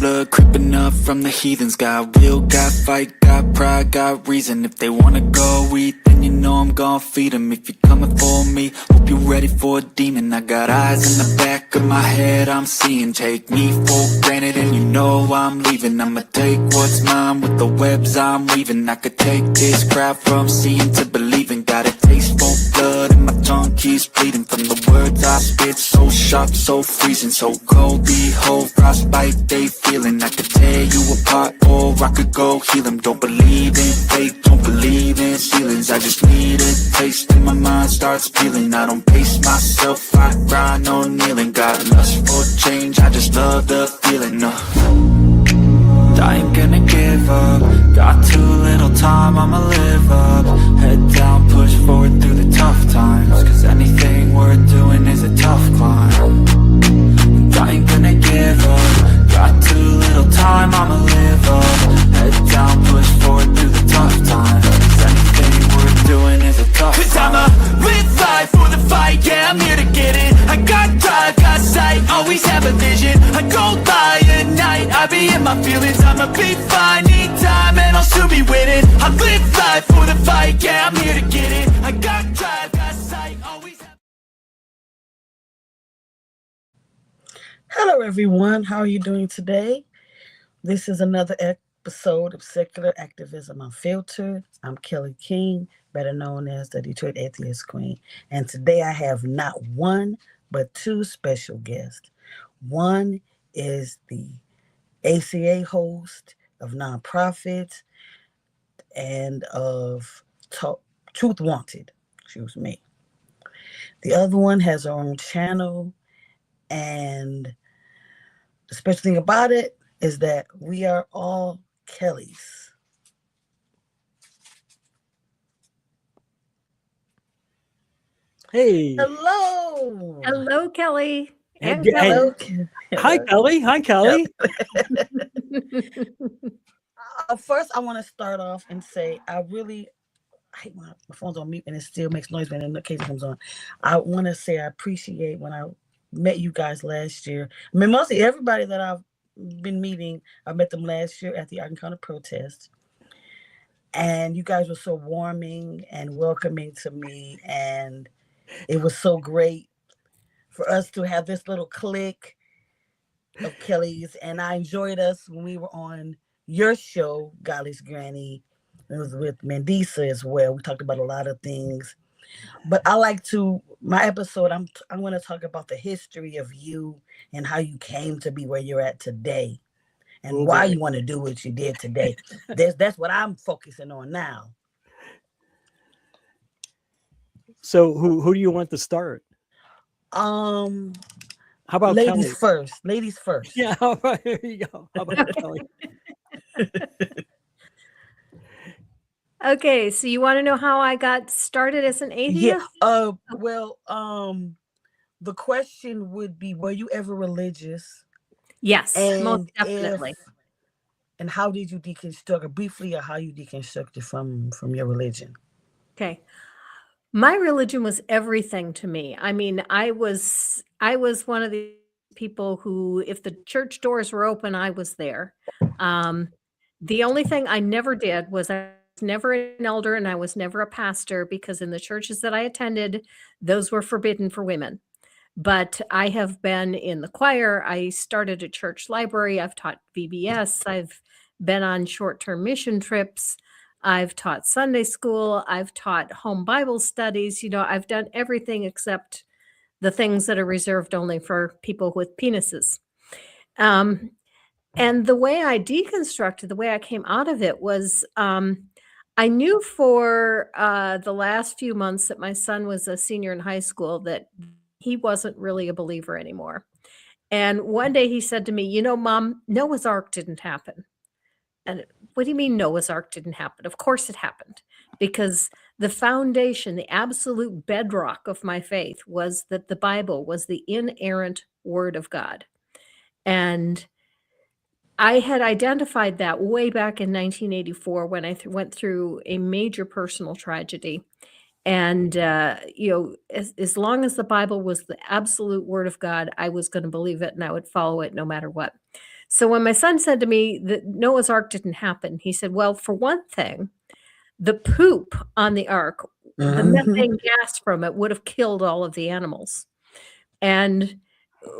blood creeping up from the heathens. Got will, got fight, got pride, got reason. If they wanna go eat, then you know I'm gon' feed them. If you're coming for me, hope you're ready for a demon. I got eyes in the back of my head, I'm seeing. Take me for granted and you know I'm leaving. I'ma take what's mine with the webs I'm weaving. I could take this crowd from seeing to believing. Got a taste for blood and my tongue keeps bleeding. From the words I spit, so sharp, so freezing, so cold. Behold, frostbite they feeling. I could tear you apart or I could go heal them. Don't believe in fate, don't believe in ceilings. I just need a taste and my mind starts feeling. I don't pace myself, I grind on kneeling. Got lust for change, I just love the feeling. I ain't gonna give up. Got too little time, I'ma live up. Head down, push forward through the tough times. Cause anything worth doing is a tough climb. And I ain't gonna give up. Got too little time, I'ma live up. Head down, push forward through the tough times. Cause anything worth doing is a tough climb. Cause I'ma live life for the fight, yeah, I'm here to get it. I got drive, got sight, always have a vision. I go by at night, I be in my feelings. I'ma be fine, need time, and I'll soon be winning. I live life for the fight, yeah, I'm here to get it. I got drive, got sight, always have... Hello, everyone. How are you doing today? This is another episode of Secular Activism Unfiltered. I'm Kelly King, better known as the Detroit Atheist Queen. And today I have not one, but two special guests. One is the ACA host of nonprofits and of Truth Wanted. Excuse me. The other one has her own channel, and the special thing about it is that we are all Kellys. Hey. Hello. Hello, Kelly. And Hello. Hi, Kelly. Hi, Kelly. First, I want to start off and say I hate when my phone's on mute and it still makes noise when the case comes on. I want to say I appreciate when I met you guys last year. I mean, mostly everybody that I've been meeting, I met them last year at the Art Encounter protest. And you guys were so warming and welcoming to me. And it was so great for us to have this little clique of Kellys. And I enjoyed us when we were on your show, Godless Granny. It was with Mandisa as well. We talked about a lot of things. But my episode, I'm going to talk about the history of you and how you came to be where you're at today and why you want to do what you did today. That's what I'm focusing on now. So who do you want to start? How about ladies Kelly? first? Ladies first. Yeah, all right, there you go. How about Kelly? Okay, so you want to know how I got started as an atheist? Yeah. The question would be, were you ever religious? Yes, most definitely. And how did you deconstruct, or briefly, or how you deconstructed from your religion? Okay. My religion was everything to me. I mean, I was one of the people who, if the church doors were open, I was there. The only thing I never did was I was never an elder and I was never a pastor, because in the churches that I attended, those were forbidden for women. But I have been in the choir. I started a church library. I've taught VBS. I've been on short-term mission trips. I've taught Sunday school. I've taught home Bible studies. I've done everything except the things that are reserved only for people with penises. And the way I deconstructed, the way I came out of it was, I knew for the last few months that my son was a senior in high school that he wasn't really a believer anymore. And one day he said to me, Mom, Noah's Ark didn't happen. And what do you mean Noah's Ark didn't happen? Of course it happened, because the foundation, the absolute bedrock of my faith was that the Bible was the inerrant word of God. And I had identified that way back in 1984 when I went through a major personal tragedy. And, as long as the Bible was the absolute word of God, I was going to believe it and I would follow it no matter what. So when my son said to me that Noah's Ark didn't happen, he said, well, for one thing, the poop on the ark, the methane gas from it would have killed all of the animals. And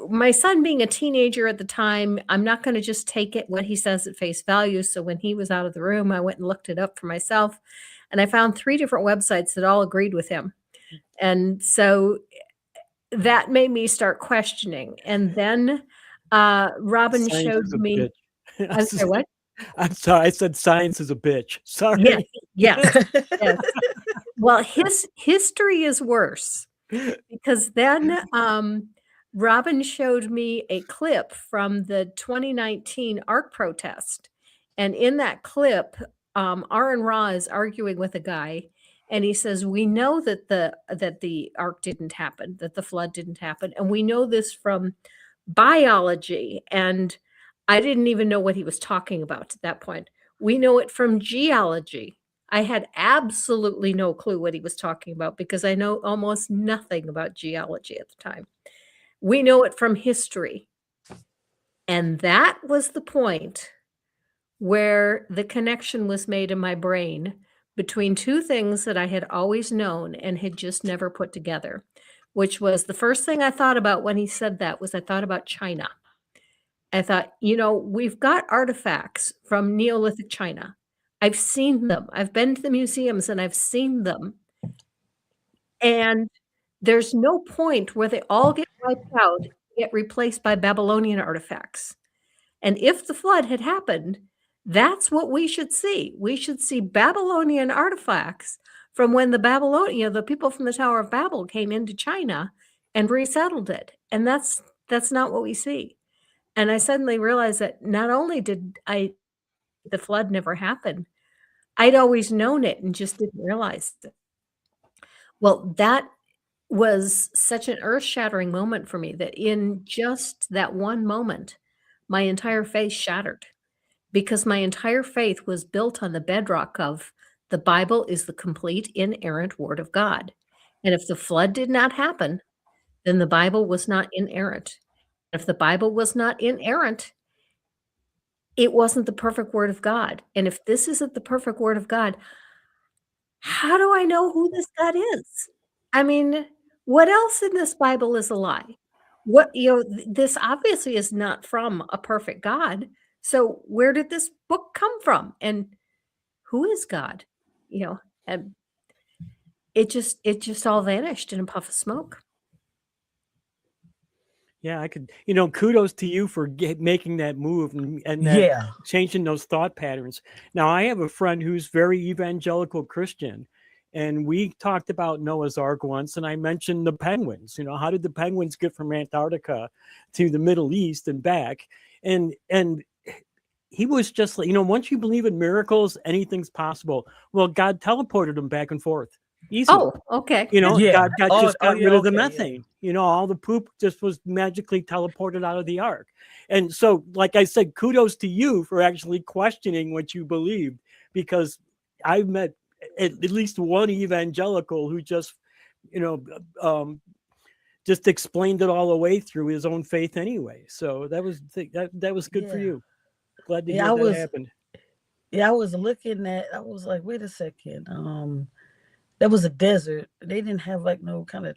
my son being a teenager at the time, I'm not going to just take it what he says at face value. So when he was out of the room, I went and looked it up for myself. And I found 3 different websites that all agreed with him. And so that made me start questioning. And then Robin Science showed is a me. bitch. I'm sorry, what? I'm sorry. I said science is a bitch. Sorry. Yeah, yes, yes. Well, his history is worse because then Robin showed me a clip from the 2019 ARC protest. And in that clip, Aaron Ra is arguing with a guy, and he says, we know that the ark didn't happen, that the flood didn't happen. And we know this from biology. And I didn't even know what he was talking about at that point. We know it from geology. I had absolutely no clue what he was talking about because I know almost nothing about geology at the time. We know it from history. And that was the point where the connection was made in my brain between 2 things that I had always known and had just never put together, which was the first thing I thought about when he said that was I thought about China. I thought, we've got artifacts from Neolithic China. I've seen them. I've been to the museums and I've seen them. And there's no point where they all get wiped out, get replaced by Babylonian artifacts. And if the flood had happened, that's what we should see. We should see Babylonian artifacts from when the people from the Tower of Babel came into China and resettled it. And that's not what we see. And I suddenly realized that not only did the flood never happen, I'd always known it and just didn't realize it. Well, that was such an earth-shattering moment for me that in just that one moment, my entire faith shattered because my entire faith was built on the bedrock of the Bible is the complete inerrant word of God. And if the flood did not happen, then the Bible was not inerrant. If the Bible was not inerrant, it wasn't the perfect word of God. And if this isn't the perfect word of God, how do I know who this God is? I mean, what else in this Bible is a lie? This obviously is not from a perfect God. So where did this book come from? And who is God? And it just all vanished in a puff of smoke. Yeah, I could, kudos to you for making that move and changing those thought patterns. Now, I have a friend who's very evangelical Christian, and we talked about Noah's Ark once, and I mentioned the penguins. How did the penguins get from Antarctica to the Middle East and back? And he was just like, once you believe in miracles, anything's possible. Well, God teleported them back and forth. Easy. Oh, okay. God got rid of the methane. All the poop just was magically teleported out of the ark. And so, like I said, kudos to you for actually questioning what you believed, because I've met at least one evangelical who just, just explained it all the way through his own faith anyway. So that was good for you. Glad to hear that happened. Yeah, I was looking at, I was like, wait a second. That was a desert. They didn't have like no kind of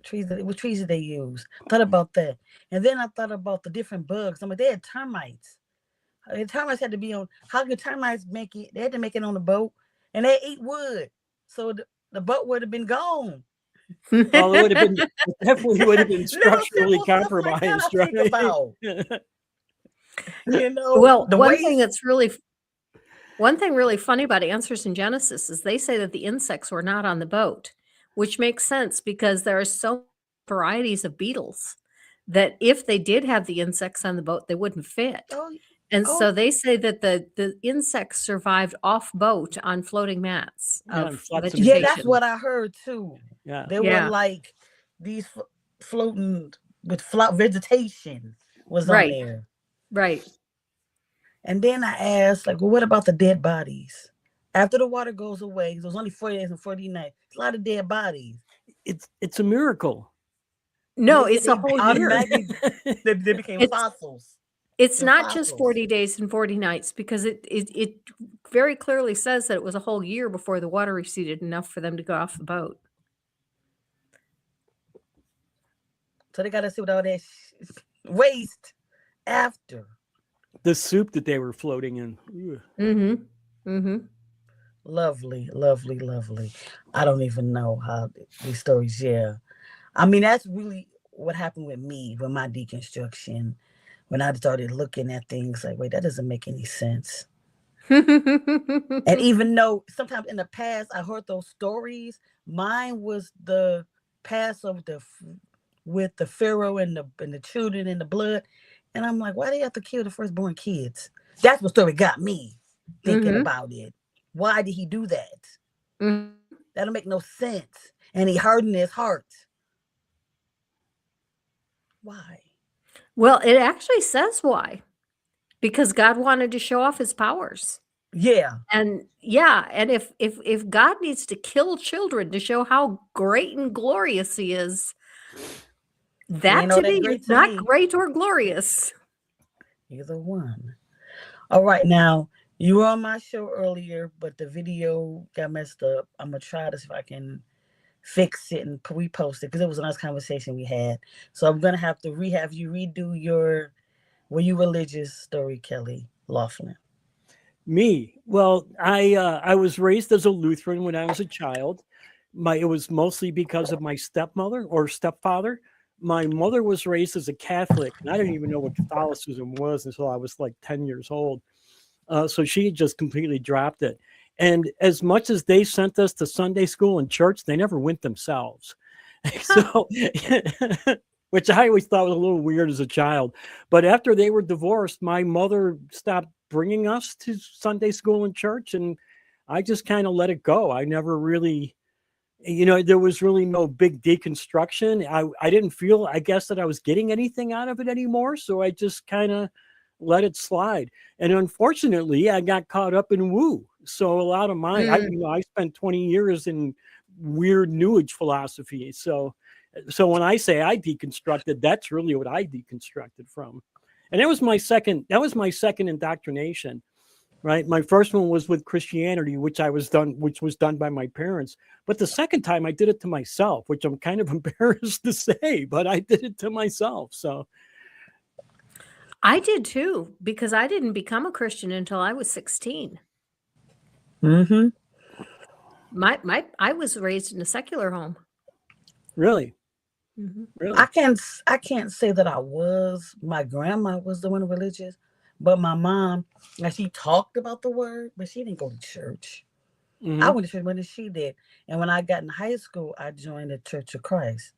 trees. What trees did they use? Thought about that. And then I thought about the different bugs. I'm like, they had termites. The termites had to be on, how could termites make it? They had to make it on the boat, and they ate wood. So the boat would have been gone. Well, it definitely would have been structurally compromised, right? Well, one thing really funny about Answers in Genesis is they say that the insects were not on the boat, which makes sense because there are so many varieties of beetles that if they did have the insects on the boat, they wouldn't fit. So they say that the insects survived off boat on floating mats of vegetation. Yeah, that's what I heard too. Yeah, they were like these floating with vegetation was on there. Right. And then I asked, like, well, what about the dead bodies? After the water goes away, there's only 40 days and 40 nights. It's a lot of dead bodies. It's a miracle. No, it's a whole year. They became fossils. It's The not just apostles. 40 days and 40 nights, because it very clearly says that it was a whole year before the water receded enough for them to go off the boat. So they got to see what all that waste after. The soup that they were floating in. Ugh. Mm-hmm. Mm-hmm. Lovely, lovely, lovely. I don't even know how these stories, yeah. I mean, that's really what happened with me with my deconstruction. When I started looking at things like, wait, that doesn't make any sense. And even though sometimes in the past I heard those stories, mine was the past of with the Pharaoh and the children and the blood. And I'm like, why do you have to kill the firstborn kids? That's what story got me thinking about it. Why did he do that? Mm-hmm. That'll make no sense. And he hardened his heart. Why? Well, it actually says why. Because God wanted to show off his powers. Yeah. And yeah, and if God needs to kill children to show how great and glorious he is, that to me is not great or glorious. Either one. All right, now you were on my show earlier, but the video got messed up. I'm gonna try to see if I can fix it and repost it because it was a nice conversation we had. So I'm gonna have to have you redo your "Were you religious" story, Kelly Laughlin. Me? Well, I was raised as a Lutheran when I was a child. It was mostly because of my stepmother or stepfather. My mother was raised as a Catholic, and I didn't even know what Catholicism was until I was like 10 years old. So she just completely dropped it. And as much as they sent us to Sunday school and church, they never went themselves. So, which I always thought was a little weird as a child. But after they were divorced, my mother stopped bringing us to Sunday school and church, and I just kind of let it go. I never really, there was really no big deconstruction. I didn't feel, I guess, that I was getting anything out of it anymore. So I just kind of let it slide. And unfortunately, I got caught up in woo. So a lot of I spent 20 years in weird New Age philosophy. So when I say I deconstructed, that's really what I deconstructed from. And that was my second indoctrination. Right. My first one was with Christianity, which was done by my parents. But the second time I did it to myself, which I'm kind of embarrassed to say, but I did it to myself. So I did too, because I didn't become a Christian until I was 16. Mm-hmm. I was raised in a secular home. Really? Mm-hmm. Really? I can't say that I was. My grandma was the one religious. But my mom, she talked about the word, but she didn't go to church. Mm-hmm. I went to church more than she did. And when I got in high school, I joined the Church of Christ.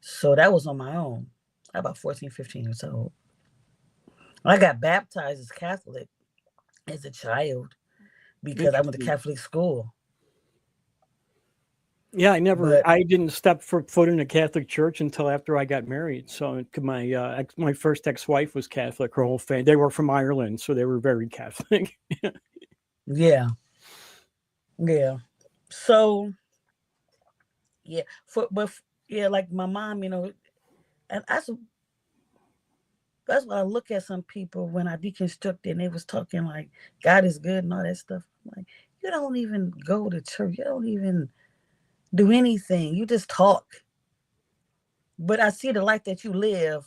So that was on my own. I was about 14, 15 years old. I got baptized as Catholic as a child because I went to Catholic school. Yeah, I didn't step foot in a Catholic church until after I got married. So my first ex-wife was Catholic. Her whole family, they were from Ireland, so they were very Catholic. Yeah. So, yeah, like my mom, and that's why I look at some people when I deconstructed and they was talking like God is good and all that stuff. I'm like, you don't even go to church. You don't even do anything. You just talk. But I see the life that you live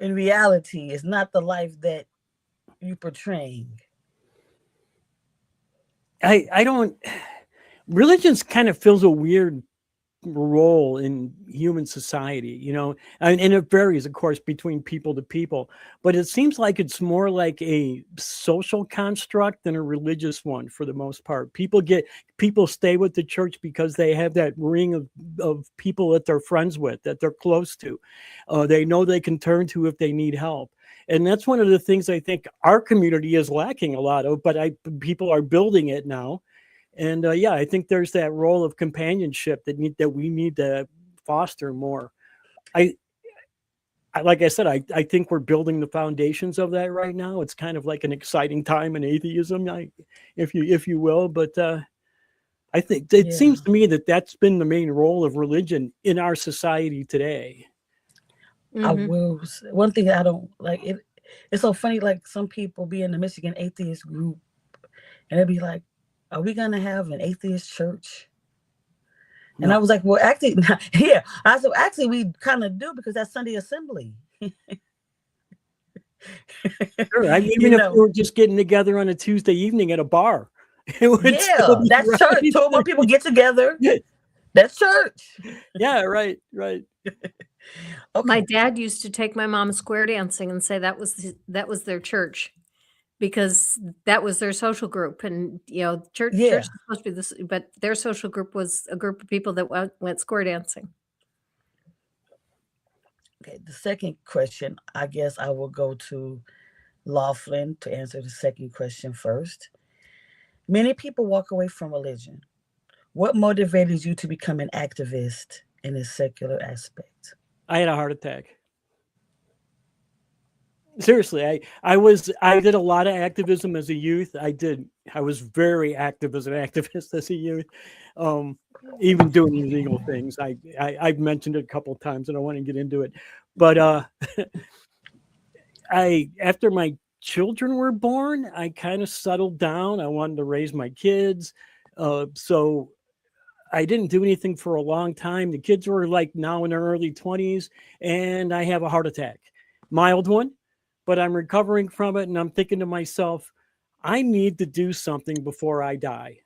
in reality is not the life that you portraying. Religion kind of fills a weird role in human society, and it varies, of course, between people to people, but it seems like it's more like a social construct than a religious one for the most part. People stay with the church because they have that ring of people that they're friends with, that they're close to. They know they can turn to if they need help. And that's one of the things I think our community is lacking a lot of, but people are building it now. And I think there's that role of companionship that we need to foster more. Like I said, I think we're building the foundations of that right now. It's kind of like an exciting time in atheism, if you will. But I think it seems to me that that's been the main role of religion in our society today. I will. One thing I don't like it. It's so funny. Like some people be in the Michigan atheist group, and they'd be like, "Are we gonna have an atheist church?" No. And I was like, "Well, actually, yeah." I said, "Actually, we kind of do because that's Sunday assembly." Sure. I mean, even if we were just getting together on a Tuesday evening at a bar, that's right. church. 12 more people get together. That's church. Yeah, right. Okay. My dad used to take my mom square dancing and say that was their church, because that was their social group. And church is supposed to be this, but their social group was a group of people that went square dancing. Okay, the second question, I guess I will go to Laughlin to answer the second question first. Many people walk away from religion. What motivated you to become an activist in a secular aspect? I had a heart attack. Seriously, I did a lot of activism as a youth. I was very active as an activist as a youth, even doing illegal things. I've mentioned it a couple of times, and I want to get into it. But after my children were born, I kind of settled down. I wanted to raise my kids, so I didn't do anything for a long time. The kids were like now in their early 20s, and I have a heart attack, mild one. But I'm recovering from it, and I'm thinking to myself, I need to do something before I die.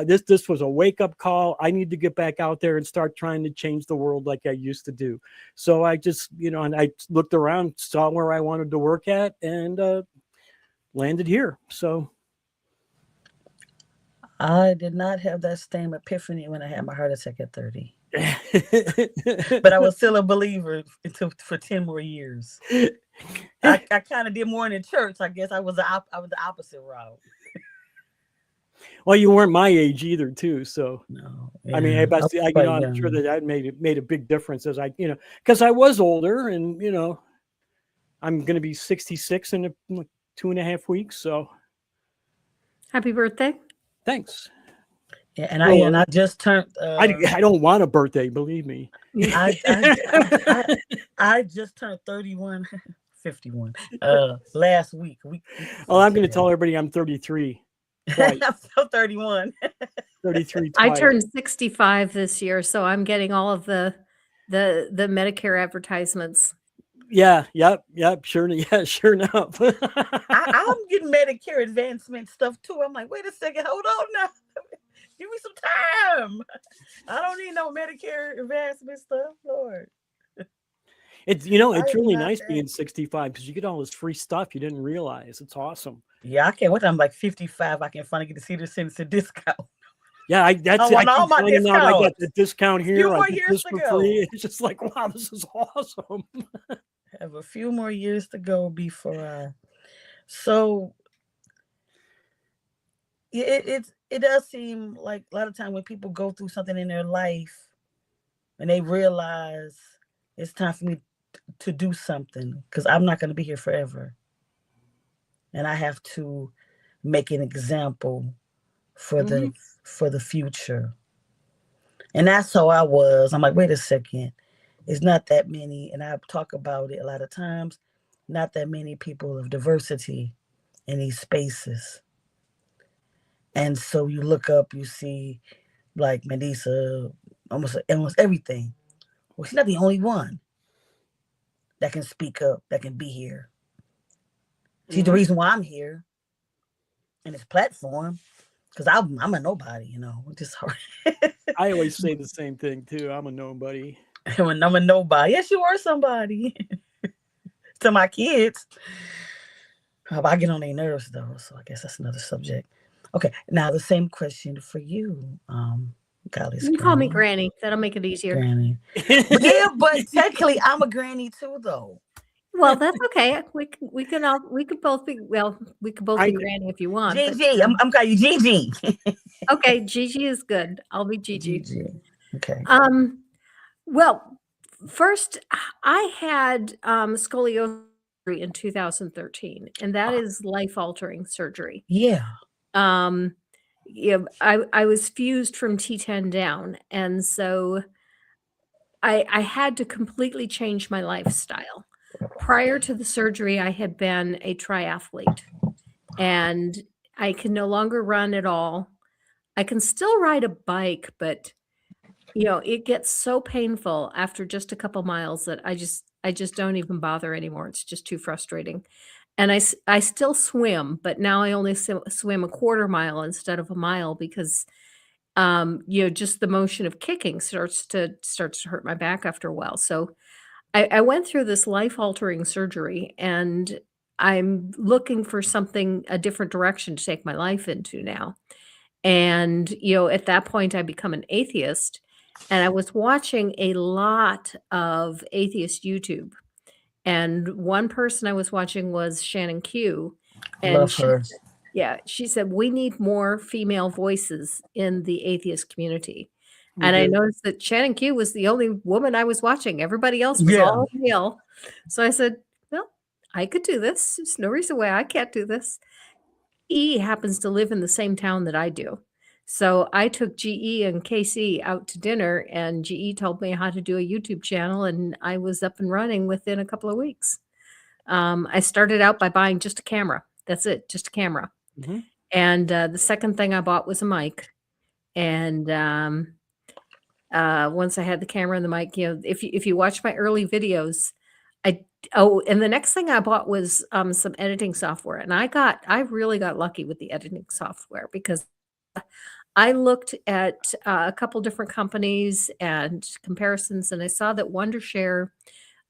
This was a wake-up call. I need to get back out there and start trying to change the world like I used to do. So I just, and I looked around, saw where I wanted to work at, and landed here. So I did not have that same epiphany when I had my heart attack at 30. But I was still a believer for 10 more years. I kind of did more in the church. I guess I was the opposite route. Well, you weren't my age either, too. So no, I mean, I'm sure that made a big difference as because I was older, and I'm going to be 66 in 2.5 weeks. So happy birthday! Thanks. Yeah, and I just turned. I don't want a birthday, believe me. I just turned 31. 51 last week. I'm going to tell everybody I'm 33. I'm still 31. 33 twice. I turned 65 this year, so I'm getting all of the Medicare advertisements. Yeah, yep, sure enough. I'm getting Medicare advancement stuff too. I'm like, wait a second, hold on now. Give me some time. I don't need no Medicare advancement stuff, Lord. It's it's really nice being 65 because you get all this free stuff you didn't realize. It's awesome. Yeah, I can't wait. I'm like 55. I can finally get the senior citizen discount. Yeah, I got the discount here. A few more years to go. Free. It's just like, wow, this is awesome. Have a few more years to go before. So it does seem like a lot of time when people go through something in their life and they realize it's time for me to do something because I'm not going to be here forever. And I have to make an example for the future. And that's how I was. I'm like, wait a second. It's not that many, and I talk about it a lot of times, not that many people of diversity in these spaces. And so you look up, you see like Melissa, almost everything. Well, she's not the only one that can speak up, that can be here. She's the reason why I'm here in this platform, because I'm a nobody, just hard. I always say the same thing too. I'm a nobody. I'm a nobody. Yes, you are somebody. To my kids. I get on their nerves though, so I guess that's another subject. Okay, now the same question for you, Godless. You can call me Granny. That'll make it easier. Granny. Yeah, but technically I'm a granny too, though. Well, that's okay. We could both be Granny if you want. Gigi, I'm calling you Gigi. Okay, Gigi is good. I'll be Gigi. Okay. Well, first I had scoliosis in 2013, and that is life-altering surgery. Yeah. I was fused from T10 down, and so I had to completely change my lifestyle. Prior to the surgery, I had been a triathlete, and I can no longer run at all. I can still ride a bike, but it gets so painful after just a couple miles that I just don't even bother anymore. It's just too frustrating. And I still swim, but now I only swim a quarter mile instead of a mile because just the motion of kicking starts to hurt my back after a while. So I went through this life-altering surgery, and I'm looking for a different direction to take my life into now. And, at that point, I become an atheist, and I was watching a lot of atheist YouTube. And one person I was watching was Shannon Q. And Love her. she said, we need more female voices in the atheist community. And I noticed that Shannon Q was the only woman I was watching. Everybody else was all male. So I said, well, I could do this. There's no reason why I can't do this. E happens to live in the same town that I do. So I took GE and KC out to dinner, and GE told me how to do a YouTube channel, and I was up and running within a couple of weeks. I started out by buying just a camera. That's it, just a camera. Mm-hmm. And the second thing I bought was a mic. And once I had the camera and the mic, if you watch my early videos, and the next thing I bought was some editing software. And I really got lucky with the editing software because I looked at a couple different companies and comparisons, and I saw that Wondershare,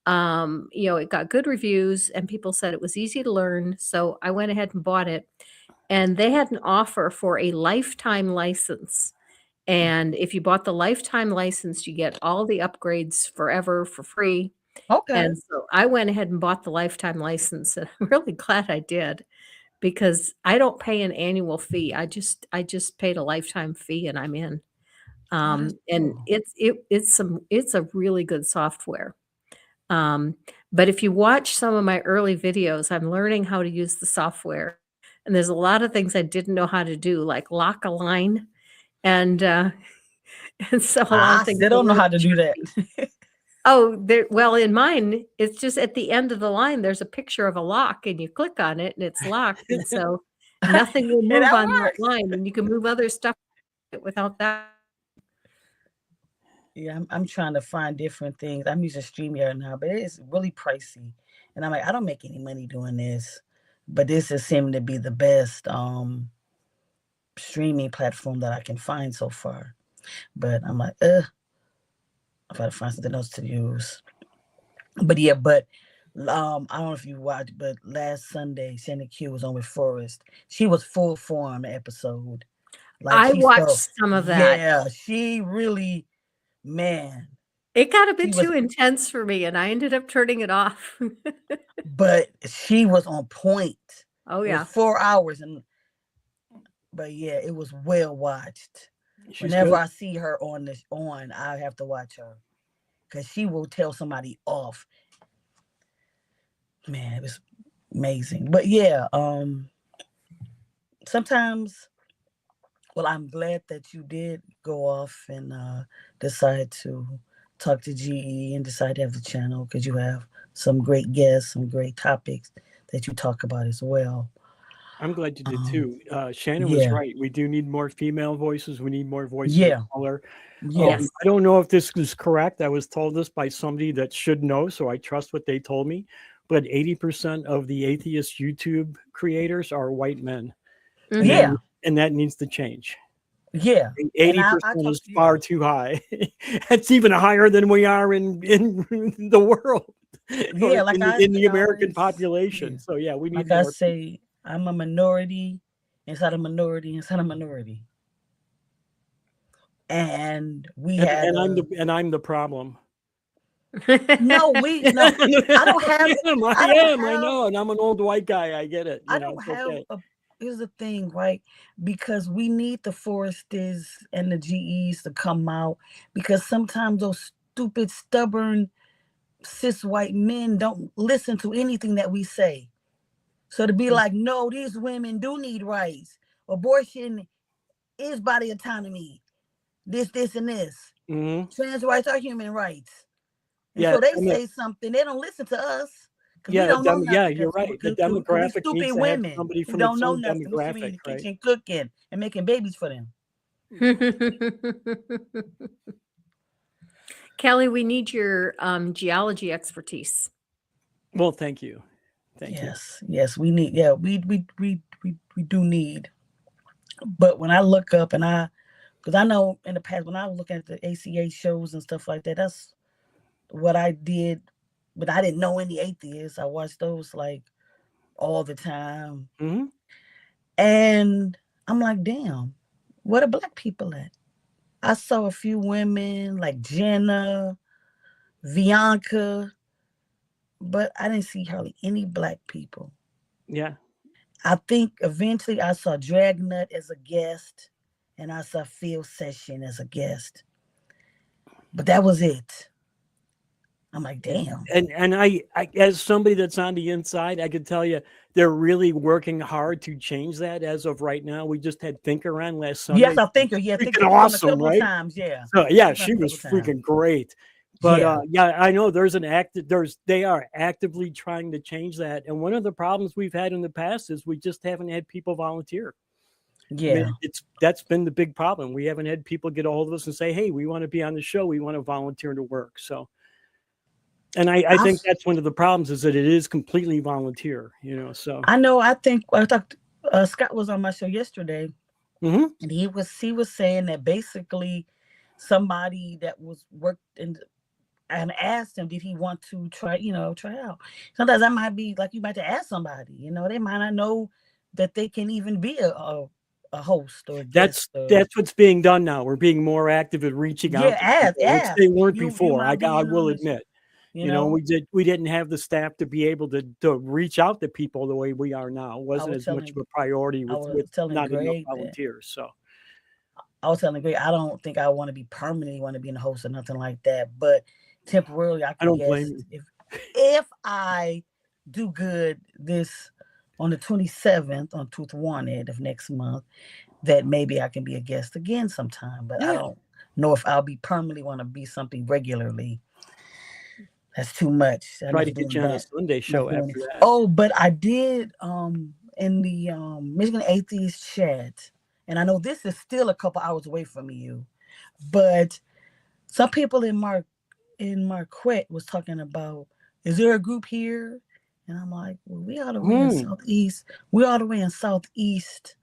it got good reviews and people said it was easy to learn. So I went ahead and bought it, and they had an offer for a lifetime license. And if you bought the lifetime license, you get all the upgrades forever for free. Okay. And so I went ahead and bought the lifetime license, and I'm really glad I did, because I don't pay an annual fee. I just paid a lifetime fee, and I'm in. And it's a really good software. But if you watch some of my early videos, I'm learning how to use the software, and there's a lot of things I didn't know how to do, like lock a line, and so a lot of things. They don't know how to do that. Well, in mine, it's just at the end of the line, there's a picture of a lock, and you click on it and it's locked. And so nothing will move on that line, and you can move other stuff without that. Yeah, I'm trying to find different things. I'm using StreamYard now, but it's really pricey. And I'm like, I don't make any money doing this, but this is seeming to be the best streaming platform that I can find so far. But I'm like, I've got to find something else to use. But I don't know if you watched, but last Sunday, Shannon Q was on with Forrest. She was full form episode. I watched some of that. Yeah, she really, man. It got a bit too intense for me, and I ended up turning it off. But she was on point. Oh, yeah. 4 hours. But yeah, it was well watched. Whenever I see her on, I have to watch her, because she will tell somebody off. Man, it was amazing. But yeah, sometimes, well, I'm glad that you did go off and decide to talk to GE and decide to have the channel, because you have some great guests, some great topics that you talk about as well. I'm glad you did too. Shannon was right. We do need more female voices. We need more voices of color. Yes. I don't know if this is correct. I was told this by somebody that should know, so I trust what they told me. But 80% of the atheist YouTube creators are white men. Mm-hmm. Yeah. And that needs to change. Yeah. 80% is far too high. It's even higher than we are in the world. Yeah, in the American population. Yeah. So yeah, we need more. I say, I'm a minority inside a minority inside a minority, and I'm the problem. No, I don't have. I know, and I'm an old white guy. I get it. Here's the thing, right? Because we need the Forresters and the GEs to come out, because sometimes those stupid, stubborn, cis white men don't listen to anything that we say. So to be like, no, these women do need rights. Abortion is body autonomy. This, and this. Trans rights are human rights. And so they say something, they don't listen to us. Yeah, we don't know nothing, yeah, you're right. The demographic stupid needs to women have somebody who from don't its know own nothing. We should be in demographic, the right? kitchen cooking and making babies for them. Kelly, we need your geology expertise. Well, thank you. Thank you. Yes, we need. Yeah, we do need. But when I look up because I know in the past when I was looking at the ACA shows and stuff like that, that's what I did. But I didn't know any atheists. I watched those like all the time, and I'm like, damn, where the black people at? I saw a few women like Jenna, Bianca, but I didn't see hardly any black people. Yeah. I think eventually I saw Dragnut as a guest and I saw Phil Session as a guest. But that was it. I'm like, damn. And I as somebody that's on the inside, I can tell you they're really working hard to change that as of right now. We just had Thinker on last Sunday. Yes, I Thinker. Yeah, Thinker awesome, right? Times, yeah. So yeah, she was freaking great. But yeah, I know they are actively trying to change that. And one of the problems we've had in the past is we just haven't had people volunteer. Yeah. I mean, that's been the big problem. We haven't had people get a hold of us and say, hey, we want to be on the show. We want to volunteer to work. So, and I think that's one of the problems is that it is completely volunteer, so. I know, I thought Scott was on my show yesterday and he was saying that basically somebody that was worked in and asked him, did he want to try out? Sometimes that might be like you might have to ask somebody, they might not know that they can even be a host or a guest. That's what's being done now. We're being more active at reaching out to people, which they weren't before. I will admit. We didn't have the staff to be able to reach out to people the way we are now. It wasn't as much of a priority with not enough volunteers. So I was telling Greg, I don't think I want to be permanently want to be in the host or nothing like that, but temporarily I don't blame you. If I do good this on the 27th on Truth Wanted of next month, that maybe I can be a guest again sometime, but I don't know if I'll be permanently want to be something regularly. That's too much. Try to get you on a Sunday show after that. Oh, but I did in the Michigan Atheist chat, and I know this is still a couple hours away from you, but some people in Marquette was talking about, is there a group here? And I'm like, well, we all the way in Southeast. We're all the way in Southeast.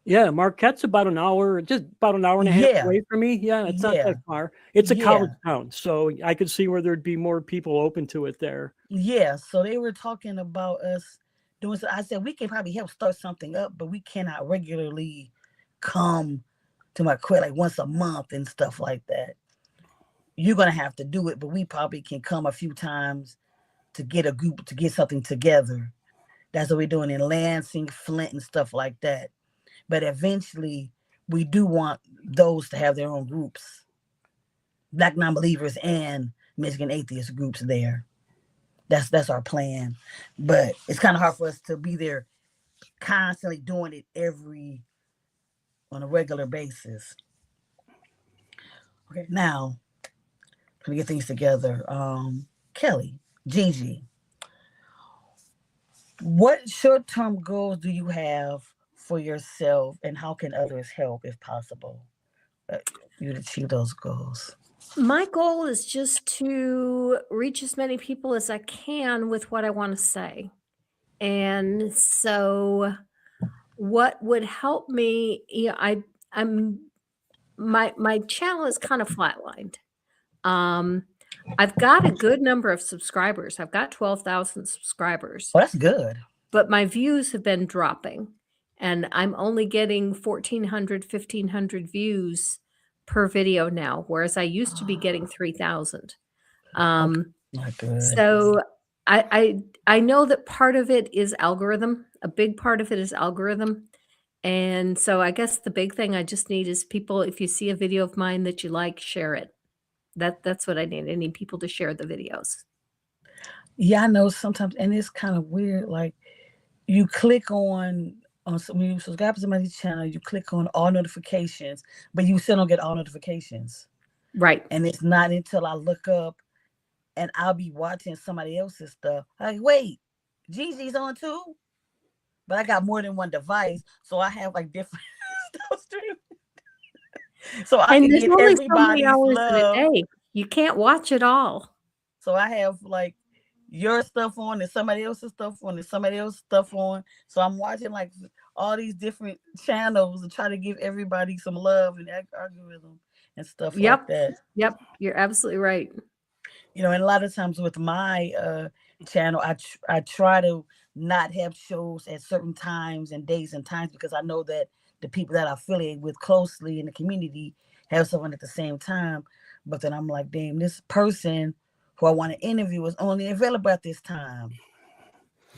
Yeah, Marquette's about an hour and a half away from me. Yeah, it's not that far. It's a college town, so I could see where there'd be more people open to it there. Yeah, so they were talking about us doing so. I said we can probably help start something up, but we cannot regularly come to Marquette like once a month and stuff like that. You're gonna have to do it, but we probably can come a few times to get a group to get something together. That's what we're doing in Lansing, Flint, and stuff like that. But eventually, we do want those to have their own groups, Black non-believers and Michigan atheist groups there. That's our plan. But it's kind of hard for us to be there constantly doing it on a regular basis. Okay, now, let me get things together. Kelly, Gigi, what short-term goals do you have for yourself, and how can others help if possible you to achieve those goals? My goal is just to reach as many people as I can with what I want to say. And so what would help me, my channel is kind of flatlined. I've got a good number of subscribers. I've got 12,000 subscribers. Well, that's good. But my views have been dropping. And I'm only getting 1,400, 1,500 views per video now, whereas I used to be getting 3,000. So I know that part of it is algorithm. A big part of it is algorithm. And so I guess the big thing I just need is people, if you see a video of mine that you like, share it. That's what I need. I need people to share the videos. Yeah, I know sometimes, and it's kind of weird. Like you click on when you subscribe to somebody's channel, you click on all notifications, but you still don't get all notifications. Right. And it's not until I look up and I'll be watching somebody else's stuff. Like, wait, Gigi's on too? But I got more than one device, so I have like different stuff streaming. So I can get everybody's love. In a day. You can't watch it all. So I have like your stuff on and somebody else's stuff on and somebody else's stuff on. So I'm watching like all these different channels and try to give everybody some love and algorithm and stuff like that. Yep, you're absolutely right. You know, and a lot of times with my channel, I try to not have shows at certain times and days and times because I know that the people that I affiliate with closely in the community have someone at the same time. But then I'm like, damn, this person who I want to interview is only available at this time.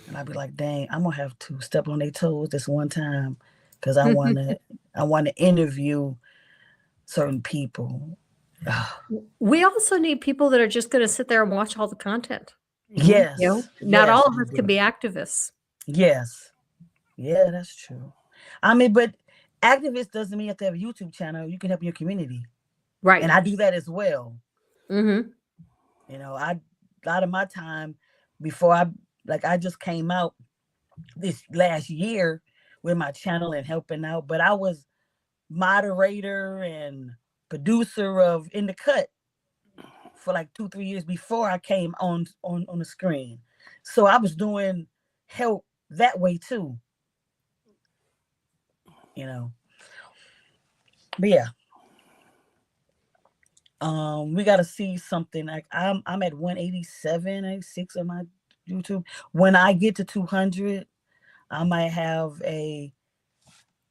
And I'd be like, dang, I'm gonna have to step on their toes this one time because I want to interview certain people. We also need people that are just going to sit there and watch all the content. Yes. You know, not all of us can be activists. Yes. Yeah, that's true. I mean, but activist doesn't mean you have to have a YouTube channel. You can help your community. Right. And I do that as well. Mm-hmm. You know, a lot of my time before I just came out this last year with my channel and helping out, but I was moderator and producer of In the Cut for like 2-3 years before I came on the screen. So I was doing help that way too. You know. But yeah. We gotta see something. Like I'm at 187, 86 on my YouTube. When I get to 200, I might have a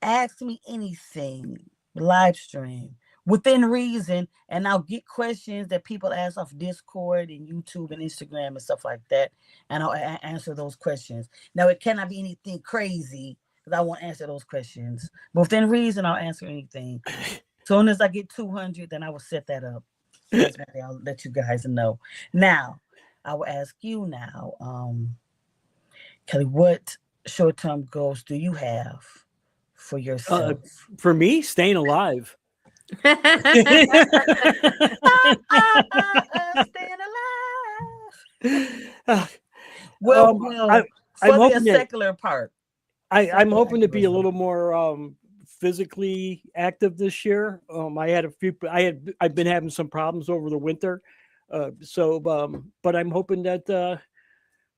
ask me anything live stream within reason, and I'll get questions that people ask off Discord and YouTube and Instagram and stuff like that, and I'll answer those questions. Now it cannot be anything crazy because I won't answer those questions, but within reason I'll answer anything. Soon as I get 200, then I will set that up. I'll let you guys know. Now I will ask you now, Kelly, what short-term goals do you have for yourself? For me, staying alive. Staying alive. Well, I'm hoping the secular part. I'm hoping to be a little more physically active this year. I've been having some problems over the winter, but I'm hoping that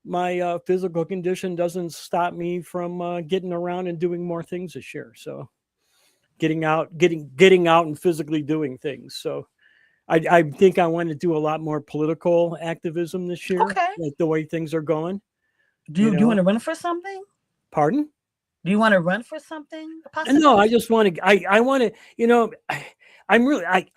my physical condition doesn't stop me from getting around and doing more things this year. So getting out and physically doing things. So I think I want to do a lot more political activism this year. Okay. Like the way things are going. Do you want to run for something? Pardon? Do you want to run for something? Possibly? No, I just want to, I want to, you know, I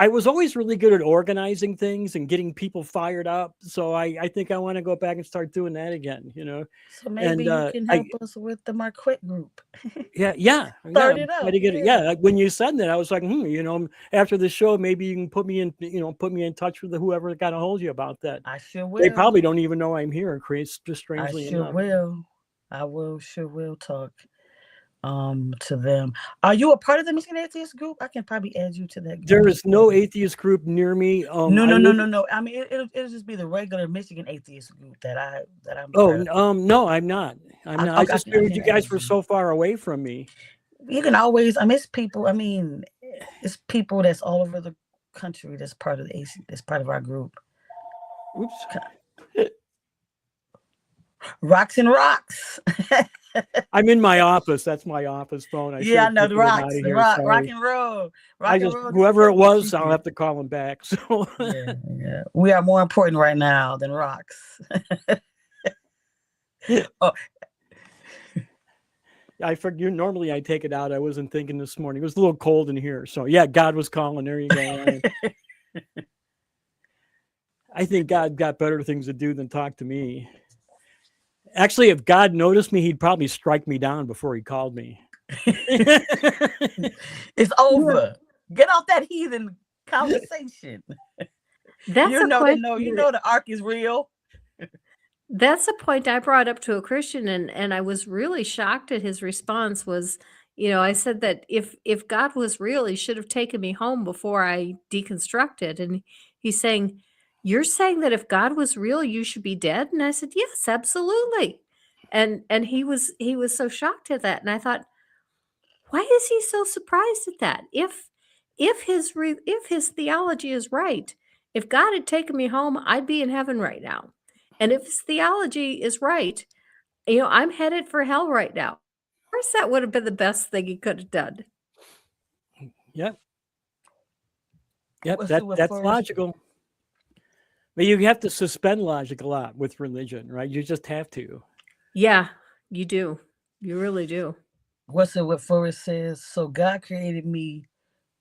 was always really good at organizing things and getting people fired up. So I think I want to go back and start doing that again, you know. So maybe you can help us with the Marquette group. Yeah. Start it up. Like when you said that, I was like, you know, after the show, maybe you can put me in touch with whoever got a hold of you about that. I sure will. They probably don't even know I'm here. Just strangely enough. I sure will talk to them. Are you a part of the Michigan Atheist group? I can probably add you to that group. There is no atheist group near me. No. I mean, it'll just be the regular Michigan Atheist group that I'm. No, I'm not. I just figured you guys were so far away from me. You can always. I mean, it's people. I mean, it's people that's all over the country. That's part of that's part of our group. Oops. Rocks and rocks. I'm in my office. That's my office phone. I know the rocks. The rock and roll. Whoever it was, I'll have to call him back. So yeah. We are more important right now than rocks. Oh. I forget. Normally I take it out. I wasn't thinking this morning. It was a little cold in here. So yeah, God was calling. There you go. I think God got better things to do than talk to me. Actually, if God noticed me, he'd probably strike me down before he called me. It's over. Get off that heathen conversation. That's you know the ark is real. That's a point I brought up to a Christian, and I was really shocked at his response was, I said that if God was real, he should have taken me home before I deconstructed. And he's saying, you're saying that if God was real, you should be dead? And I said, yes, absolutely. And he was so shocked at that. And I thought, why is he so surprised at that? If his theology is right, if God had taken me home, I'd be in heaven right now. And if his theology is right, I'm headed for hell right now. Of course, that would have been the best thing he could have done. Yep. That's logical. But you have to suspend logic a lot with religion, right? You just have to. Yeah, you do. You really do. What's it what Forrest says? So God created me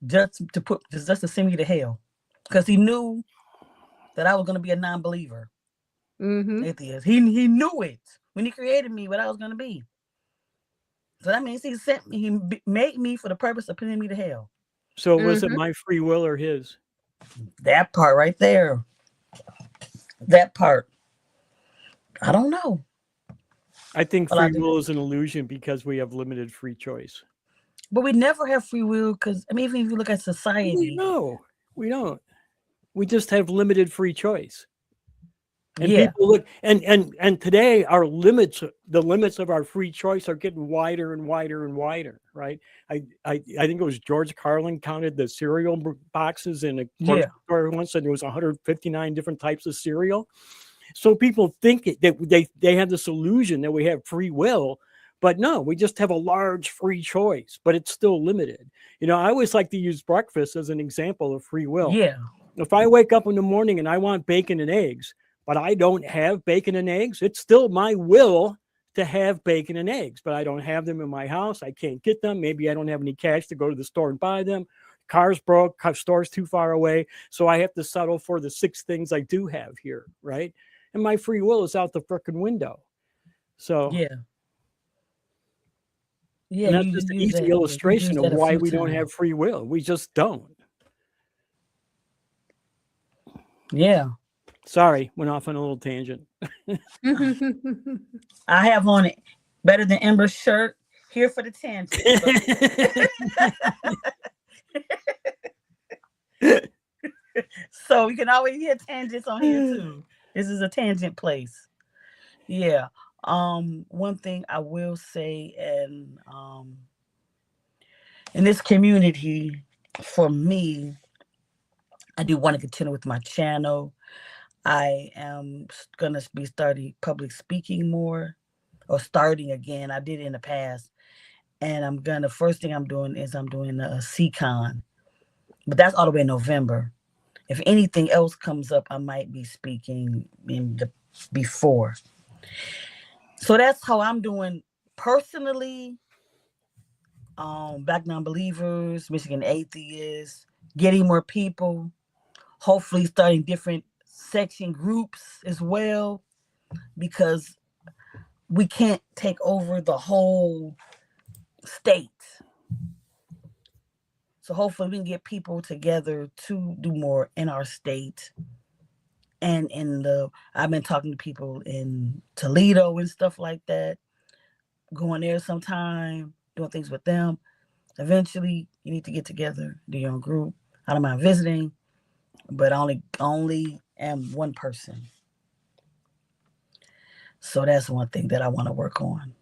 just to send me to hell. Because he knew that I was going to be a non-believer. Atheist. He knew it when he created me, what I was going to be. So that means he sent me, he made me for the purpose of putting me to hell. So was it my free will or his? That part right there. That part. I don't know. I think free will is an illusion because we have limited free choice. But we never have free will because, I mean, even if you look at society. No, we don't. We just have limited free choice. And yeah. People look, and today our limits, the limits of our free choice are getting wider and wider and wider, right? I think it was George Carlin counted the cereal boxes in a grocery store once, and there was 159 different types of cereal. So people think that they have this illusion that we have free will, but no, we just have a large free choice, but it's still limited. I always like to use breakfast as an example of free will. Yeah. If I wake up in the morning and I want bacon and eggs, but I don't have bacon and eggs, it's still my will to have bacon and eggs, but I don't have them in my house. I can't get them. Maybe I don't have any cash to go to the store and buy them. Car's broke, store's too far away. So I have to settle for the 6 things I do have here, right? And my free will is out the frickin' window. So yeah, and that's just an easy illustration of why we don't have free will. We just don't. Yeah. Sorry, went off on a little tangent. I have on it better than Ember's shirt. Here for the tangent. So you can always hear tangents on here too. This is a tangent place. Yeah. One thing I will say, and in this community, for me, I do want to continue with my channel. I am going to be starting public speaking more, or starting again. I did it in the past. And the first thing I'm doing is I'm doing a CCon. But that's all the way in November. If anything else comes up, I might be speaking before. So that's how I'm doing personally. Black non-believers, Michigan Atheists, getting more people, hopefully starting different section groups as well, because we can't take over the whole state. So hopefully we can get people together to do more in our state. And I've been talking to people in Toledo and stuff like that, going there sometime, doing things with them. Eventually, you need to get together, do your own group. I don't mind visiting, but I only am one person. So that's one thing that I want to work on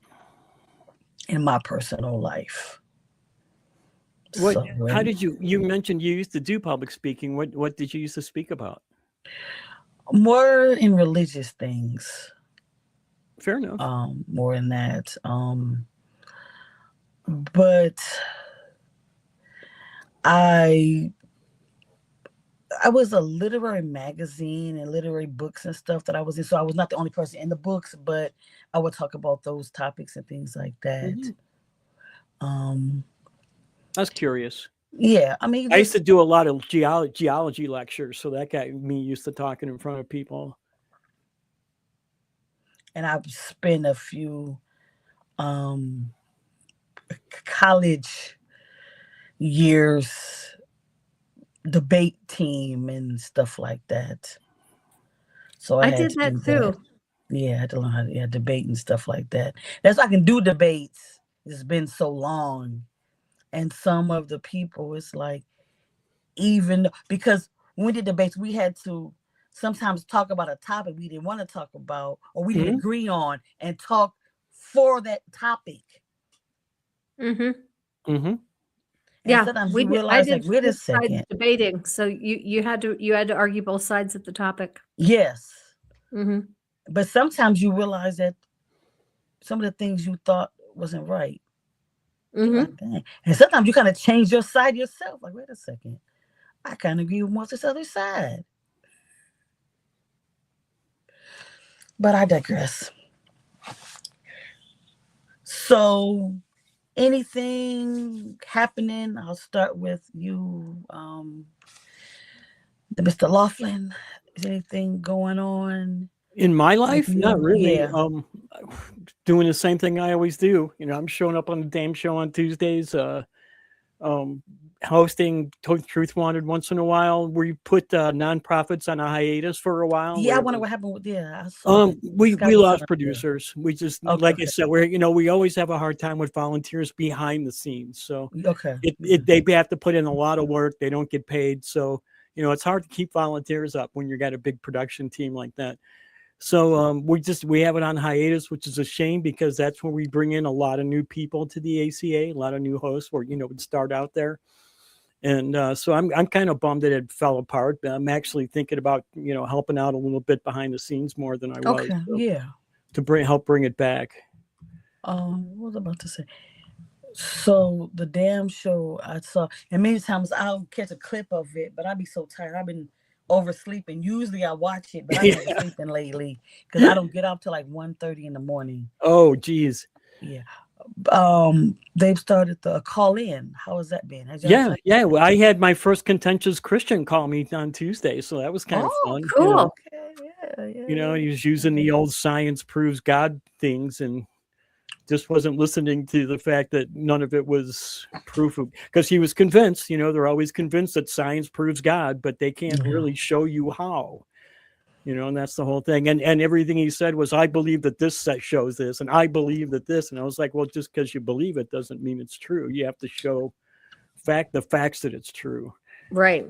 in my personal life. How did you mentioned you used to do public speaking. What did you used to speak about? More in religious things. Fair enough. More in that. But I was a literary magazine and literary books and stuff that I was in. So I was not the only person in the books, but I would talk about those topics and things like that. Mm-hmm. I was curious. Yeah, I mean, I used to do a lot of geology lectures, so that got me used to talking in front of people. And I've spent a few college years debate team and stuff like that. So I did that too. Yeah, I had to learn how to debate and stuff like that. That's why I can do debates it's been so long. And some of the people, it's like, even because when we did debates, we had to sometimes talk about a topic we didn't want to talk about or we didn't agree on and talk for that topic. Yeah, sometimes you realize, like, wait a second, debating. So you had to argue both sides of the topic. Yes. But sometimes you realize that some of the things you thought wasn't right. Like, and sometimes you kind of change your side yourself. Like, wait a second, I kind of agree with this other side. But I digress. So, anything happening? I'll start with you, Mr. Laughlin. Is anything going on in my life? Not really. Doing the same thing I always do. I'm showing up on the damn show on Tuesdays. Hosting Truth Wanted once in a while. We put nonprofits on a hiatus for a while. I wonder what happened with we lost producers. We just like I said, we always have a hard time with volunteers behind the scenes. So they have to put in a lot of work. They don't get paid. So it's hard to keep volunteers up when you got a big production team like that. So we have it on hiatus, which is a shame because that's where we bring in a lot of new people to the ACA, a lot of new hosts where would start out there. And so I'm kind of bummed that it fell apart. But I'm actually thinking about helping out a little bit behind the scenes more than I was. To help bring it back. What was I about to say? So the damn show I saw, and many times I'll catch a clip of it, but I'll be so tired. I've been oversleeping. Usually I watch it, but I've been sleeping lately because I don't get up till like 1:30 in the morning. Oh, geez. Yeah. They've started the call in. How has that been? Well, I had my first contentious Christian call me on Tuesday, so that was kind of fun. Cool. He was using the old science proves God things and just wasn't listening to the fact that none of it was proof of, because he was convinced, they're always convinced that science proves God, but they can't really show you how. And that's the whole thing. And everything he said was, I believe that this set shows this, and I believe that this. And I was like, well, just because you believe it doesn't mean it's true. You have to show the facts that it's true. Right.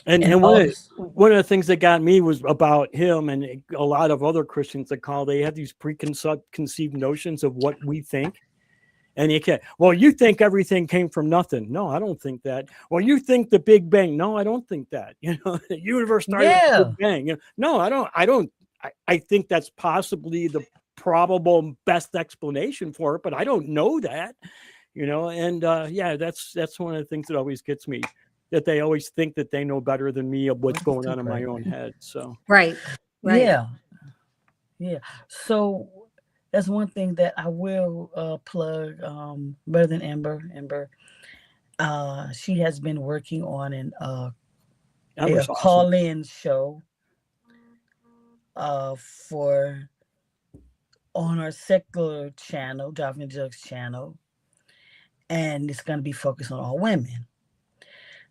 And one of the things that got me was about him and a lot of other Christians that they have these preconceived notions of what we think. And you think everything came from nothing. No, I don't think that. Well, you think the Big Bang. No, I don't think that. The universe started with the Big Bang. No, I don't. I think that's possibly the probable best explanation for it, but I don't know that. And that's one of the things that always gets me, that they always think that they know better than me of what's going on in my own head. So right. Yeah. So that's one thing that I will plug. Better than Amber. She has been working on a call-in show for on our secular channel, Driving Jugs channel, and it's going to be focused on all women.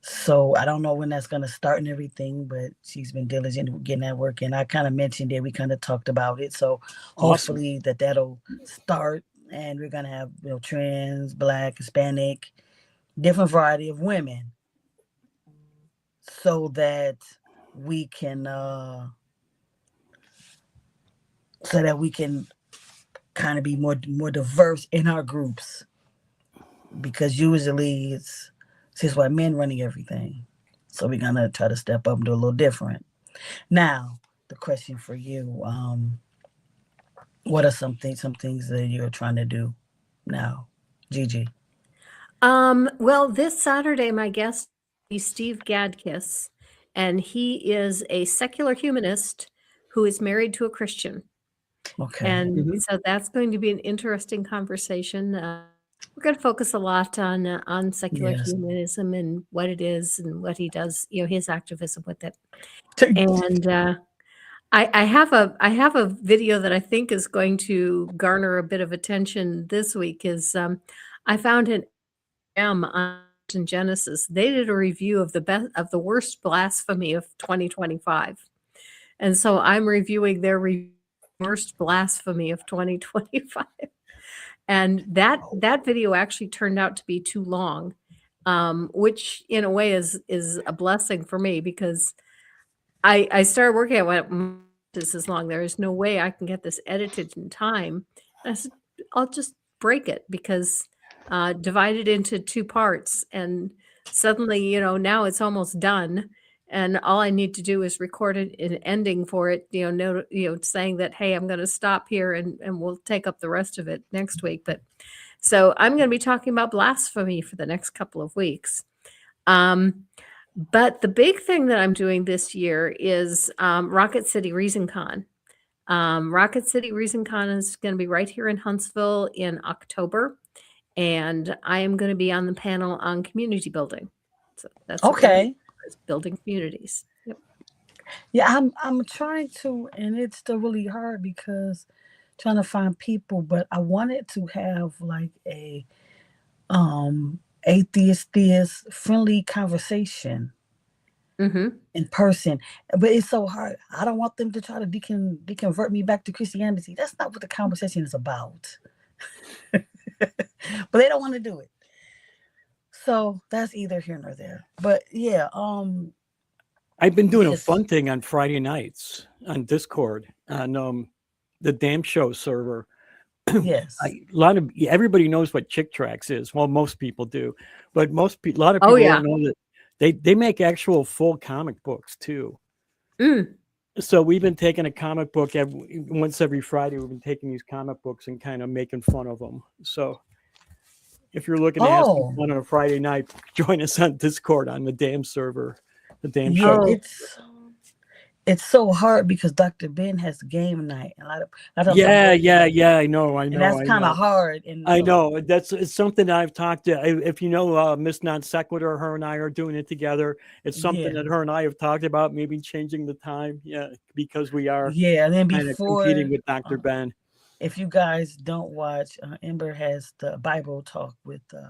So I don't know when that's going to start and everything, but she's been diligent with getting that work. And I kind of mentioned it. We kind of talked about it. So hopefully that'll start, and we're going to have trans, Black, Hispanic, different variety of women, so that we can kind of be more diverse in our groups, because usually it's white men running everything. So we're gonna try to step up and do a little different. Now, the question for you, what are some things that you're trying to do now, Gigi? Well, this Saturday, my guest is Steve Gadkiss, and he is a secular humanist who is married to a Christian. Okay. And so that's going to be an interesting conversation. We're going to focus a lot on secular humanism and what it is and what he does, his activism with it. And I have a video that I think is going to garner a bit of attention this week. Is I found an on Genesis. They did a review of the worst blasphemy of 2025, and so I'm reviewing their worst blasphemy of 2025. And that video actually turned out to be too long, which in a way is a blessing for me, because I started working, I went, this is long. There is no way I can get this edited in time. And I said, I'll just break it, because divided into 2 parts, and suddenly, now it's almost done. And all I need to do is record an ending for it, saying that, hey, I'm going to stop here and we'll take up the rest of it next week. But so I'm going to be talking about blasphemy for the next couple of weeks. But the big thing that I'm doing this year is Rocket City ReasonCon. Rocket City ReasonCon is going to be right here in Huntsville in October. And I am going to be on the panel on community building. So that's okay. Building communities. Yep. Yeah, I'm trying to, and it's still really hard because trying to find people, but I wanted to have like a atheist theist friendly conversation in person, but it's so hard. I don't want them to try to deconvert me back to Christianity. That's not what the conversation is about. But they don't want to do it. So that's either here nor there. But yeah, I've been doing a fun thing on Friday nights on Discord on the Damn Show server. Yes, everybody knows what Chick Tracks is. Well, most people do, but a lot of people don't know that they make actual full comic books too. So we've been taking a comic book once every Friday. We've been taking these comic books and kind of making fun of them. So if you're looking to have some fun on a Friday night, join us on Discord on the Damn server, the Damn Show. It's so hard because Dr. Ben has game night. A lot of I know. And that's kind of hard. I know it's something I've talked to. If you know Miss Non Sequitur, her and I are doing it together. It's something that her and I have talked about, maybe changing the time. Yeah, because we are. Yeah, and then kind of competing with Dr. Ben. If you guys don't watch, Ember has the Bible talk with the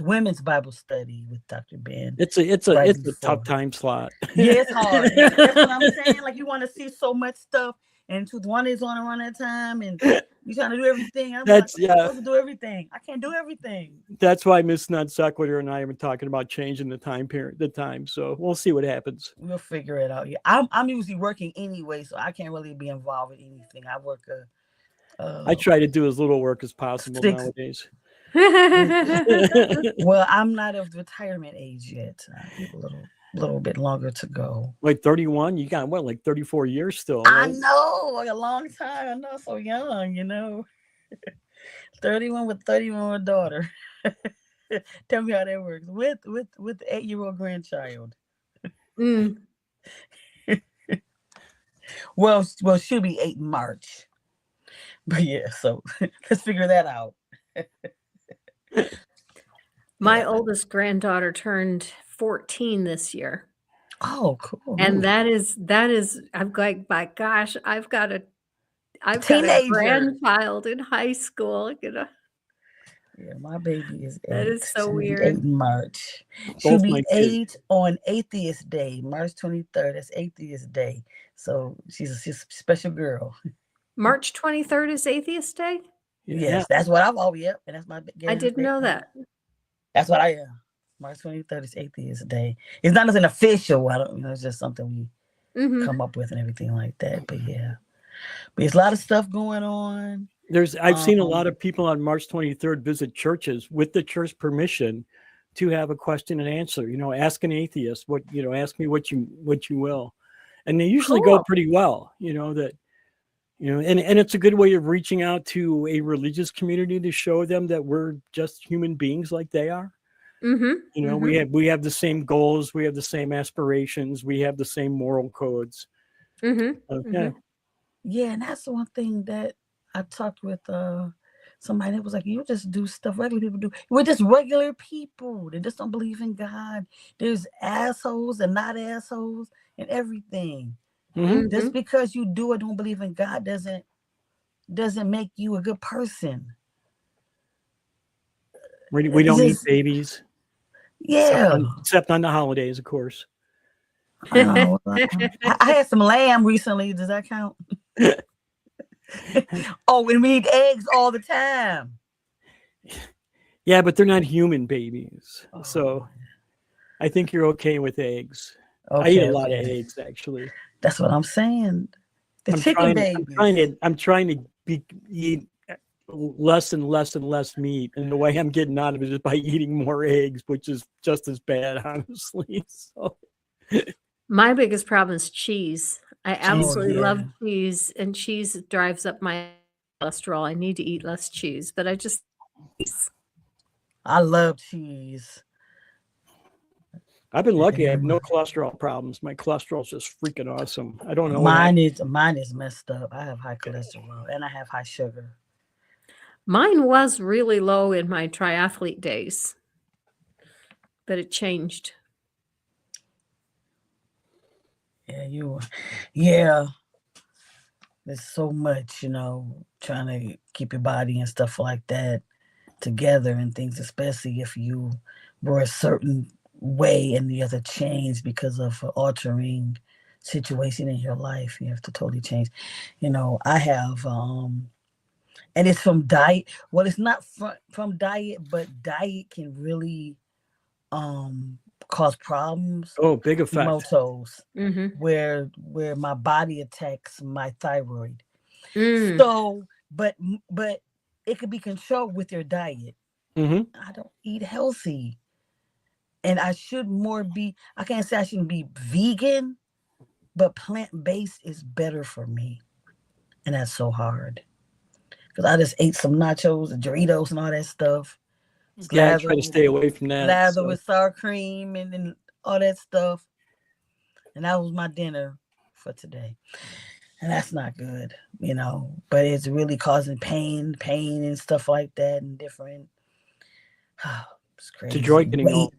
women's Bible study with Dr. Ben. It's a tough time slot. Yeah, it's hard. That's what I'm saying. Like, you want to see so much stuff, and one is on around that time, and you're trying to do everything. I'm supposed to do everything. I can't do everything. That's why Miss Non Sequitur and I have been talking about changing the time. So we'll see what happens. We'll figure it out. Yeah, I'm usually working anyway, so I can't really be involved in anything. I work I try to do as little work as possible nowadays. Well, I'm not of retirement age yet. I have a little bit longer to go. Like 31? You got what, like 34 years still? Right? I know, like a long time. I know, so young, 31 with 31 daughter. Tell me how that works with the 8-year-old grandchild. Well, she'll be 8 in March. But yeah, so let's figure that out. My oldest granddaughter turned 14 this year. Oh, cool. And that is I'm like, my gosh, I've got a grandchild in high school, Yeah, my baby is 8. That is so weird. 8 in March. She'll be 8 on Atheist Day, March 23rd. That's Atheist Day. So she's a special girl. March 23rd is Atheist Day? Yes, that's what I've always, and that's my. I didn't know that. That's what I am. March 23rd is Atheist Day. It's not nothing official. I don't, it's just something we come up with and everything like that. But yeah, there's a lot of stuff going on. I've seen a lot of people on March 23rd visit churches with the church permission to have a question and answer. Ask an atheist ask me what you will, and they usually go pretty well. And it's a good way of reaching out to a religious community to show them that we're just human beings like they are. We have the same goals, we have the same aspirations, we have the same moral codes. Yeah, and that's one thing that I talked with somebody that was like, you just do stuff regular people do. We're just regular people. They just don't believe in God. There's assholes and not assholes and everything. Just because you do or don't believe in God doesn't make you a good person. We don't need babies. Yeah. Except on the holidays, of course. I had some lamb recently. Does that count? Oh, and we need eggs all the time. Yeah, but they're not human babies. Oh. So I think you're okay with eggs. Okay, I eat a lot of eggs, actually. That's what I'm saying. The chicken babies. I'm trying to eat less and less and less meat, and the way I'm getting out of it is by eating more eggs, which is just as bad, honestly. So my biggest problem is cheese. I absolutely love cheese, and cheese drives up my cholesterol. I need to eat less cheese, but I love cheese. I've been lucky. I have no cholesterol problems. My cholesterol's just freaking awesome. I don't know. Mine is messed up. I have high cholesterol and I have high sugar. Mine was really low in my triathlete days, but it changed. Yeah. There's so much, trying to keep your body and stuff like that together and things, especially if you were a certain way and you have to change because of an altering situation in your life. You have to totally change. I have and it's from diet. Well, it's not from diet, but diet can really cause problems. Oh, big effect. Motos, where my body attacks my thyroid. Mm. So, but it could be controlled with your diet. I don't eat healthy. And I should I can't say I shouldn't be vegan, but plant-based is better for me. And that's so hard. Because I just ate some nachos and Doritos and all that stuff. Yeah, I try to stay away from that. Lather with sour cream and all that stuff. And that was my dinner for today. And that's not good, but it's really causing pain and stuff like that and different. It's crazy. It's a joy getting old.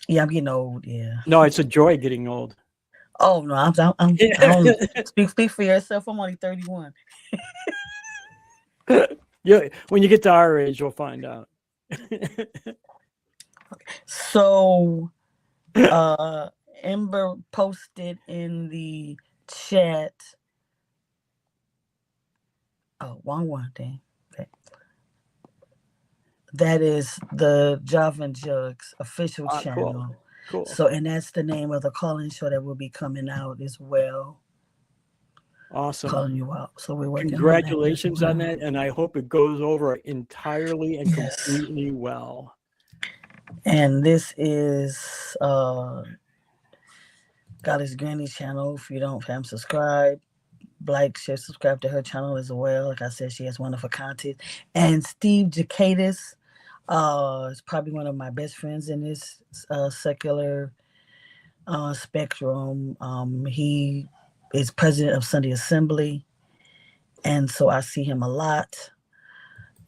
Yeah, I'm getting old. Yeah. No, it's a joy getting old. Oh no, I don't speak for yourself. I'm only 31. Yeah, when you get to our age, you'll find out. So, Ember posted in the chat. Oh, wrong one, dang. Okay. That is the Java and Jugs official channel. Cool. So, and that's the name of the call-in show that will be coming out as well. Awesome. Calling you out. So we're working. Congratulations on that, and I hope it goes over entirely and completely well. And this is Godless Granny channel. If you don't have subscribed, like, share, subscribe to her channel as well. Like I said, she has wonderful content. And Steve Jacadis is probably one of my best friends in this secular spectrum. He is president of Sunday Assembly, and so I see him a lot.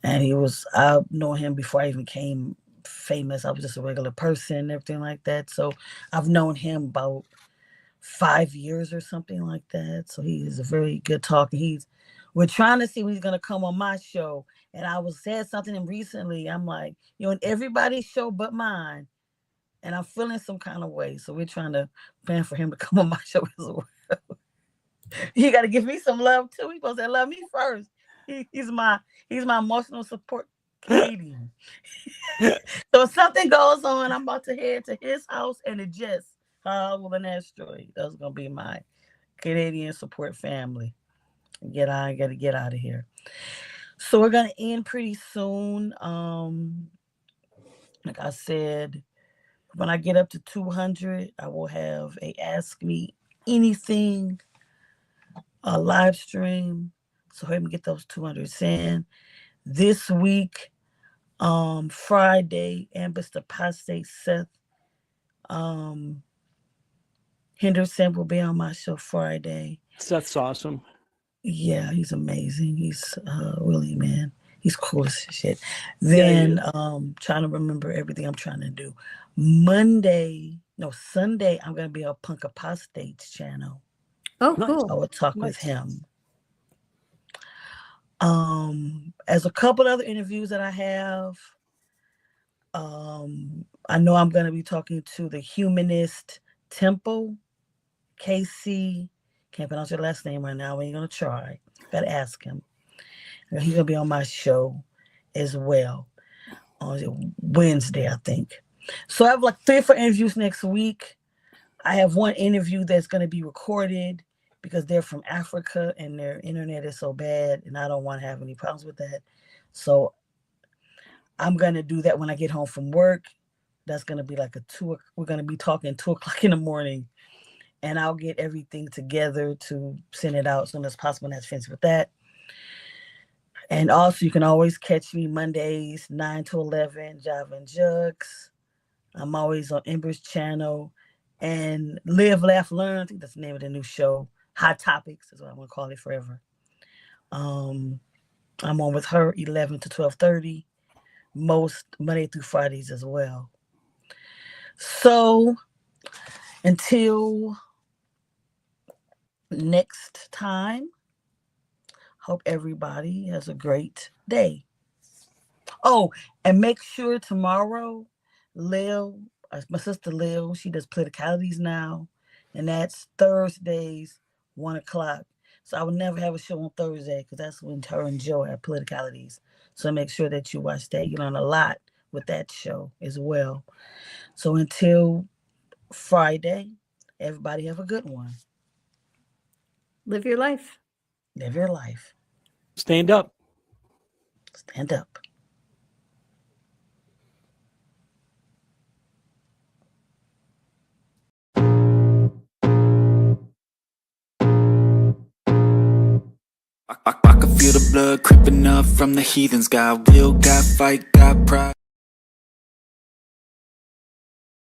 And I know him before I even became famous. I was just a regular person and everything like that. So I've known him about 5 years or something like that. So he is a very good talker. We're trying to see when he's gonna come on my show. And I said something to him recently. I'm like, in everybody's show but mine. And I'm feeling some kind of way. So we're trying to plan for him to come on my show as well. You got to give me some love too. He's supposed to love me first. He's my emotional support Canadian. So if something goes on, I'm about to head to his house and adjust with an asteroid. That's gonna be my Canadian support family. I got to get out of here. So we're gonna end pretty soon. Like I said, when I get up to 200, I will have a Ask Me Anything live stream. So help me get those 200 in. This week, Friday, Ambassador Apostate Seth Henderson will be on my show Friday. Seth's awesome. Yeah, he's amazing. He's really, man, he's cool as shit. Then trying to remember everything I'm trying to do. Sunday, I'm going to be on Punk Apostate's channel. Oh, cool. I will talk with him. As a couple other interviews that I have, I know I'm going to be talking to the Humanist Temple, KC. Can't pronounce your last name right now. We ain't going to try. Got to ask him. He's going to be on my show as well. Wednesday, I think. So I have like 3 or 4 interviews next week. I have one interview that's going to be recorded because they're from Africa and their internet is so bad, and I don't want to have any problems with that. So I'm going to do that when I get home from work. That's going to be like we're going to be talking 2:00 in the morning, and I'll get everything together to send it out as soon as possible. And that's finished with that. And also, you can always catch me Mondays, 9 to 11, Java and Jugs. I'm always on Ember's channel. And Live, Laugh, Learn, I think that's the name of the new show. Hot Topics is what I'm going to call it forever. I'm on with her 11 to 12:30, most Monday through Fridays as well. So until next time, hope everybody has a great day. Oh, and make sure tomorrow, Lil, my sister Lil, she does politicalities now, and that's Thursdays, 1:00. So I would never have a show on Thursday because that's when her and Joe have politicalities. So make sure that you watch that. You learn a lot with that show as well. So until Friday, everybody have a good one. Live your life. Live your life. Stand up. Stand up. I can feel the blood creeping up from the heathens. Got will, got fight, got pride.